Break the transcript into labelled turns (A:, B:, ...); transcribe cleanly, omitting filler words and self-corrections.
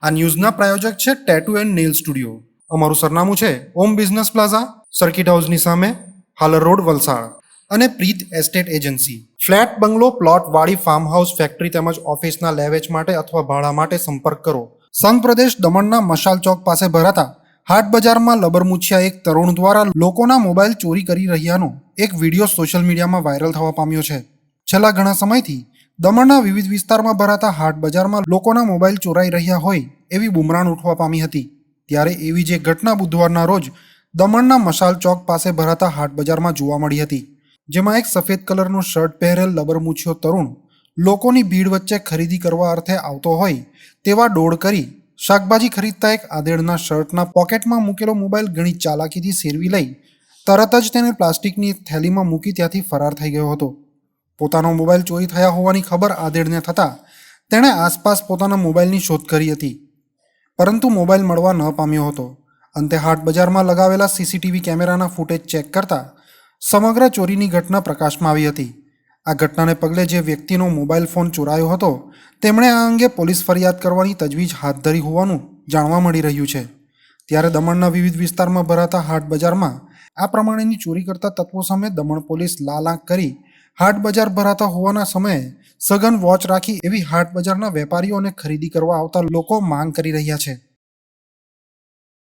A: આ ન્યૂઝના પ્રાયોજક છે tattoo and nail studio. અમારું સરનામું છે ઓમ બિઝનેસ પ્લાઝા, સર્કિટ હાઉસની સામે, હાલર રોડ, વલસાડ. અને પ્રીત એસ્ટેટ એજન્સી. ફ્લેટ, બંગલો, પ્લોટ, વાડી, ફાર્મ હાઉસ, ફેક્ટરી તેમજ ઓફિસના લેવેચ માટે અથવા ભાડા માટે સંપર્ક કરો. સંઘ પ્રદેશ દમણના મશાલ ચોક પાસે ભરાતા હાટ બજારમાં લબરમુછિયા એક તરુણ દ્વારા લોકોના મોબાઈલ ચોરી કરી રહ્યાનો એક વિડીયો સોશિયલ મીડિયામાં વાયરલ થવા પામ્યો છે. છેલ્લા ઘણા સમયથી દમણના વિવિધ વિસ્તારમાં ભરાતા હાટ બજારમાં લોકોના મોબાઈલ ચોરાઈ રહ્યા હોય એવી બુમરાણ ઉઠવા પામી હતી. ત્યારે એવી જ એક ઘટના બુધવારના રોજ દમણના મશાલ ચોક પાસે ભરાતા હાટ બજારમાં જોવા મળી હતી, જેમાં એક સફેદ કલરનું શર્ટ પહેરેલ લબરમુછિયો તરુણ લોકોની ભીડ વચ્ચે ખરીદી કરવા અર્થે આવતો હોય તેવા દોડ કરી શાકભાજી ખરીદતા એક આધેડના શર્ટના પોકેટમાં મૂકેલો મોબાઈલ ઘણી ચાલાકીથી સેરવી લઈ તરત જ તેને પ્લાસ્ટિકની એક થેલીમાં મૂકી ત્યાંથી ફરાર થઈ ગયો હતો. પોતાનો મોબાઈલ ચોરી થયા હોવાની ખબર આધેડને થતાં તેણે આસપાસ પોતાના મોબાઈલની શોધ કરી હતી, પરંતુ મોબાઈલ મળવા ન પામ્યો હતો. અંતે હાટ બજારમાં લગાવેલા સીસીટીવી કેમેરાના ફૂટેજ ચેક કરતા સમગ્ર ચોરીની ઘટના પ્રકાશમાં આવી હતી. આ ઘટનાને પગલે જે વ્યક્તિનો મોબાઈલ ફોન ચોરાયો હતો તેમણે આ અંગે પોલીસ ફરિયાદ કરવાની તજવીજ હાથ ધરી હોવાનું જાણવા મળી રહ્યું છે. ત્યારે દમણના વિવિધ વિસ્તારમાં ભરાતા હાટ બજારમાં આ પ્રમાણેની ચોરી કરતા તત્વો સામે દમણ પોલીસ લાલ આંખ કરી હાટ બજાર ભરાતા હોવાના સમયે સઘન વોચ રાખી એવી હાટ બજારના વેપારીઓ અને ખરીદી કરવા આવતા લોકો માંગ કરી રહ્યા છે.